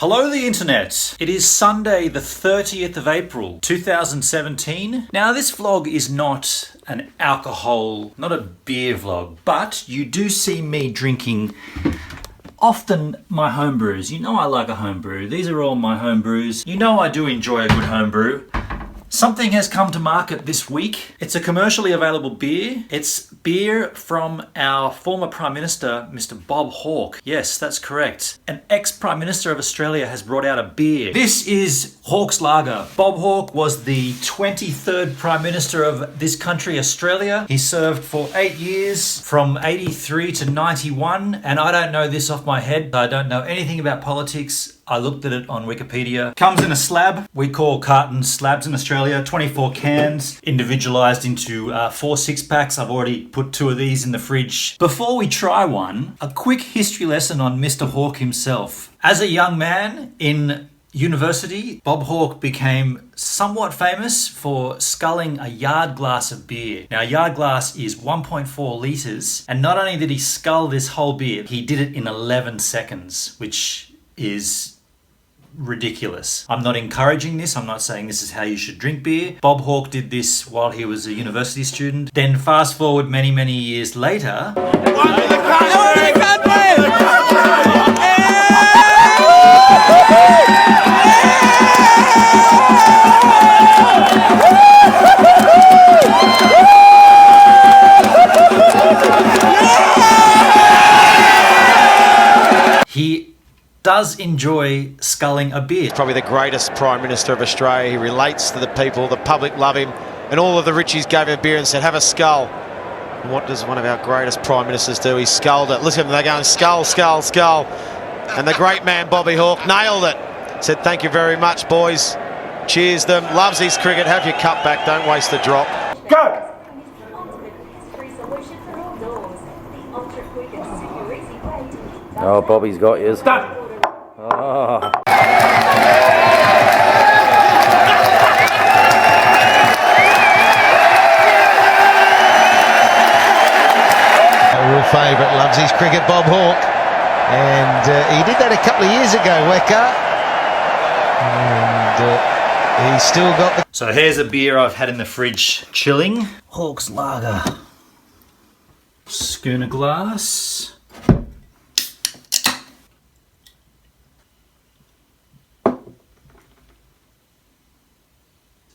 Hello the internet! It is Sunday the 30th of April 2017. Now this vlog is not an not a beer vlog, but you do see me drinking often my home brews. You know I like a home brew. These are all my home brews. You know I do enjoy a good home brew. Something has come to market this week. It's a commercially available beer. It's beer from our former Prime Minister, Mr. Bob Hawke. Yes, that's correct. An ex-Prime Minister of Australia has brought out a beer. This is Hawke's Lager. Bob Hawke was the 23rd Prime Minister of this country, Australia. He served for 8 years, from 83 to 91, and I don't know this off my head. I don't know anything about politics. I looked at it on Wikipedia. Comes in a slab. We call cartons slabs in Australia. 24 cans, individualized into 4 6-packs. I've already put 2 of these in the fridge. Before we try one, a quick history lesson on Mr. Hawke himself. As a young man in university, Bob Hawke became somewhat famous for sculling a yard glass of beer. Now, a yard glass is 1.4 litres, and not only did he scull this whole beer, he did it in 11 seconds, which is ridiculous. I'm not encouraging this. I'm not saying this is how you should drink beer. Bob Hawke did this while he was a university student. Then fast forward many, many years later. He does enjoy sculling a beer. Probably the greatest Prime Minister of Australia. He relates to the people, the public love him, and all of the richies gave him a beer and said, have a skull. And what does one of our greatest Prime Ministers do? He sculled it. Listen, they're going skull, skull, skull. And the great man, Bobby Hawke, nailed it. Said, thank you very much, boys. Cheers them. Loves his cricket. Have your cup back. Don't waste the drop. Go! Oh, Bobby's got yours. Done! Oh. A real favourite, loves his cricket, Bob Hawke. And he did that a couple of years ago, Weka. And he's still got the... So here's a beer I've had in the fridge chilling. Hawke's Lager. Schooner glass.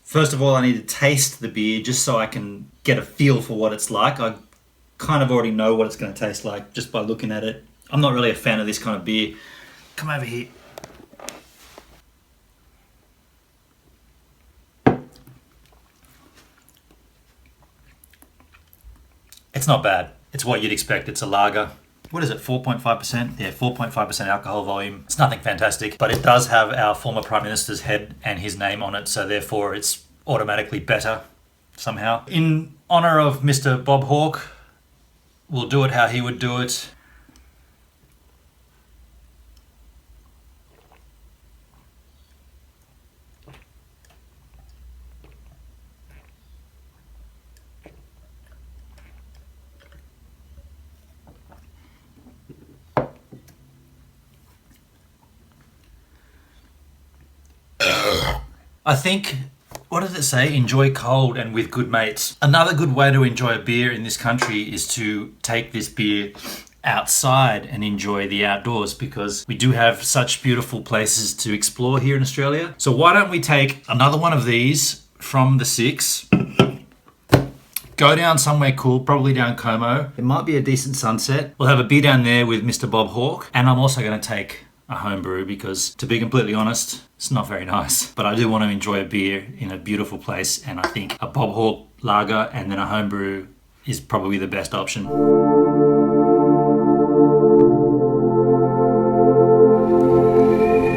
First of all, I need to taste the beer just so I can get a feel for what it's like. I kind of already know what it's going to taste like just by looking at it. I'm not really a fan of this kind of beer. Come over here. It's not bad. It's what you'd expect. It's a lager. What is it, 4.5%? Yeah, 4.5% alcohol volume. It's nothing fantastic, but it does have our former Prime Minister's head and his name on it, so therefore it's automatically better somehow. In honour of Mr. Bob Hawke, we'll do it how he would do it. I think, what does it say? Enjoy cold and with good mates. Another good way to enjoy a beer in this country is to take this beer outside and enjoy the outdoors, because we do have such beautiful places to explore here in Australia. So why don't we take another one of these from the 6, go down somewhere cool, probably down Como. It might be a decent sunset. We'll have a beer down there with Mr. Bob Hawke, and I'm also going to take a home brew because, to be completely honest, it's not very nice. But I do want to enjoy a beer in a beautiful place, and I think a Bob Hawke lager and then a home brew is probably the best option.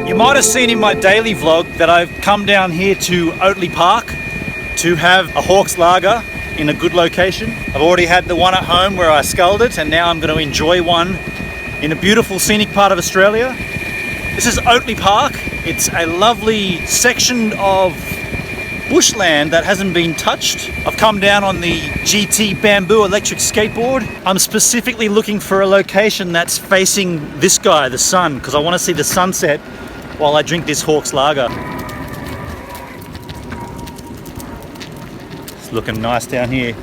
You might have seen in my daily vlog that I've come down here to Oatley Park to have a Hawke's Lager in a good location. I've already had the one at home where I sculled it, and now I'm going to enjoy one in a beautiful scenic part of Australia. This is Oatley Park. It's a lovely section of bushland that hasn't been touched. I've come down on the GT Bamboo electric skateboard. I'm specifically looking for a location that's facing this guy, the sun, because I want to see the sunset while I drink this Hawke's lager. It's looking nice down here.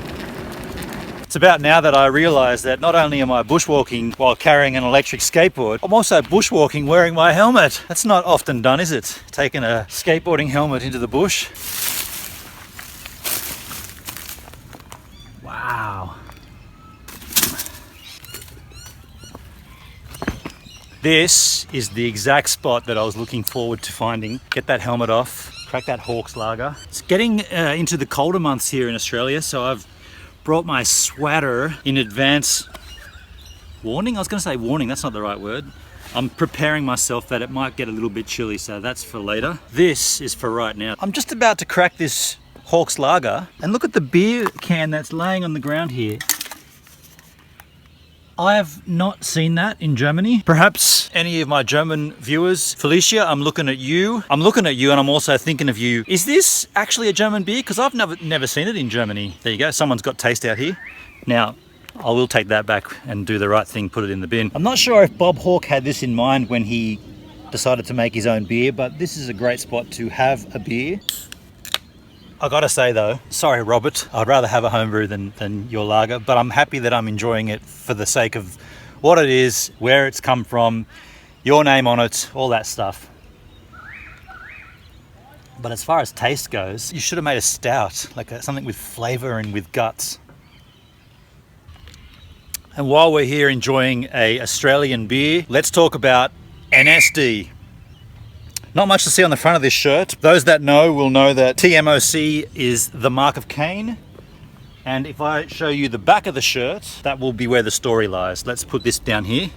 It's about now that I realise that not only am I bushwalking while carrying an electric skateboard, I'm also bushwalking wearing my helmet. That's not often done, is it? Taking a skateboarding helmet into the bush. Wow. This is the exact spot that I was looking forward to finding. Get that helmet off, crack that Hawke's lager. It's getting into the colder months here in Australia, so I've brought my sweater in advance. Warning? I was going to say warning, that's not the right word. I'm preparing myself that it might get a little bit chilly, so that's for later. This is for right now. I'm just about to crack this Hawke's lager, and look at the beer can that's laying on the ground here. I have not seen that in Germany. Perhaps any of my German viewers, Felicia, I'm looking at you. I'm looking at you and I'm also thinking of you. Is this actually a German beer? Because I've never seen it in Germany. There you go, someone's got taste out here. Now, I will take that back and do the right thing, put it in the bin. I'm not sure if Bob Hawke had this in mind when he decided to make his own beer, but this is a great spot to have a beer. I gotta say though, sorry Robert, I'd rather have a homebrew than your lager, but I'm happy that I'm enjoying it for the sake of what it is, where it's come from, your name on it, all that stuff. But as far as taste goes, you should have made a stout, like something with flavour and with guts. And while we're here enjoying a Australian beer, let's talk about NSD. Not much to see on the front of this shirt. Those that know will know that TMOC is the mark of Cain. And if I show you the back of the shirt, that will be where the story lies. Let's put this down here.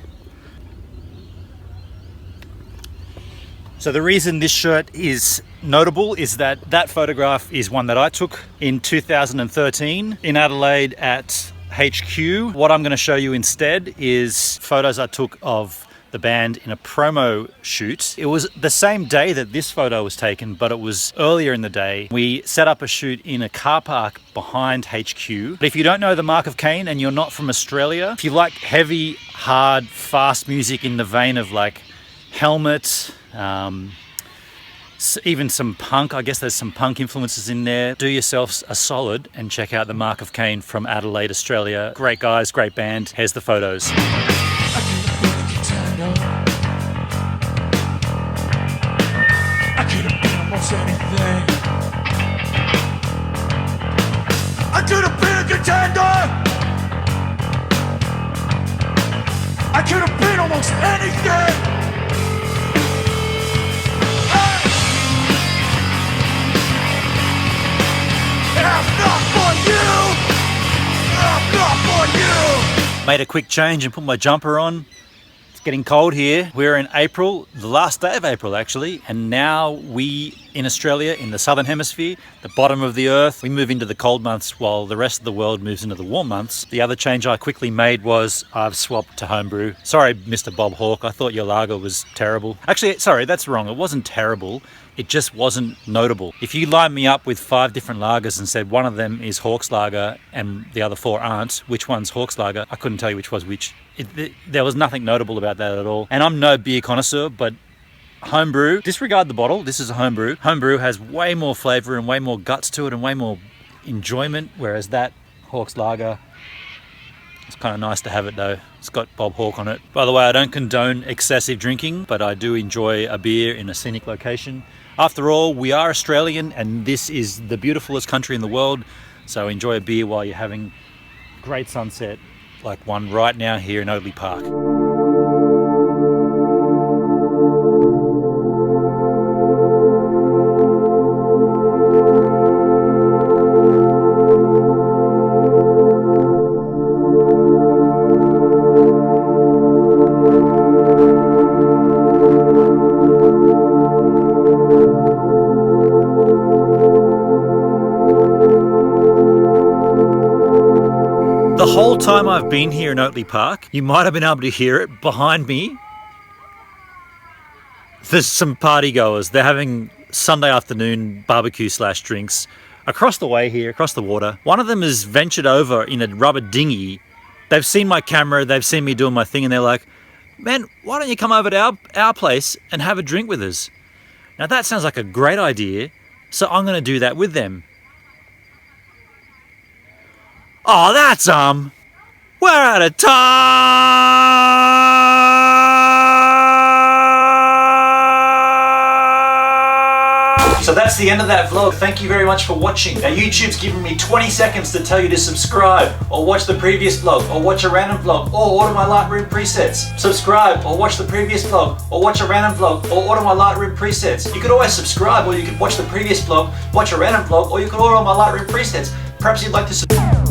So the reason this shirt is notable is that that photograph is one that I took in 2013 in Adelaide at HQ. What I'm going to show you instead is photos I took of the band in a promo shoot. It was the same day that this photo was taken, but it was earlier in the day. We set up a shoot in a car park behind HQ. But if you don't know the Mark of Cain and you're not from Australia, if you like heavy, hard, fast music in the vein of like Helmet, even some punk, I guess there's some punk influences in there, do yourselves a solid and check out the Mark of Cain from Adelaide, Australia. Great guys, great band. Here's the photos. I could have been almost anything. I could have been a contender. I could have been almost anything. Hey! And I'm not for you. I'm not for you. Made a quick change and put my jumper on. Getting cold here. We're in April, the last day of April actually, and now we in Australia, in the southern hemisphere, the bottom of the earth, we move into the cold months while the rest of the world moves into the warm months. The other change I quickly made was I've swapped to homebrew. Sorry, Mr. Bob Hawke, I thought your lager was terrible. Actually, sorry, that's wrong. It wasn't terrible. It just wasn't notable. If you lined me up with 5 different lagers and said one of them is Hawke's lager and the other 4 aren't, which one's Hawke's lager? I couldn't tell you which was which. There was nothing notable about that at all. And I'm no beer connoisseur, but homebrew, disregard the bottle, this is a homebrew. Homebrew has way more flavour and way more guts to it and way more enjoyment, whereas that Hawke's lager, it's kind of nice to have it though. It's got Bob Hawke on it. By the way, I don't condone excessive drinking, but I do enjoy a beer in a scenic location. After all, we are Australian and this is the beautifulest country in the world, so enjoy a beer while you're having great sunset like one right now here in Oatley Park. The whole time I've been here in Oatley Park, you might have been able to hear it behind me. There's some party goers. They're having Sunday afternoon barbecue / drinks across the way here, across the water. One of them has ventured over in a rubber dinghy. They've seen my camera, they've seen me doing my thing, and they're like, man, why don't you come over to our place and have a drink with us? Now that sounds like a great idea, so I'm going to do that with them. Oh, that's we're out of time! So that's the end of that vlog. Thank you very much for watching. Now YouTube's giving me 20 seconds to tell you to subscribe, or watch the previous vlog, or watch a random vlog, or order my Lightroom presets. Subscribe, or watch the previous vlog, or watch a random vlog, or order my Lightroom presets. You could always subscribe, or you could watch the previous vlog, watch a random vlog, or you could order my Lightroom presets. Perhaps you'd like to subscribe.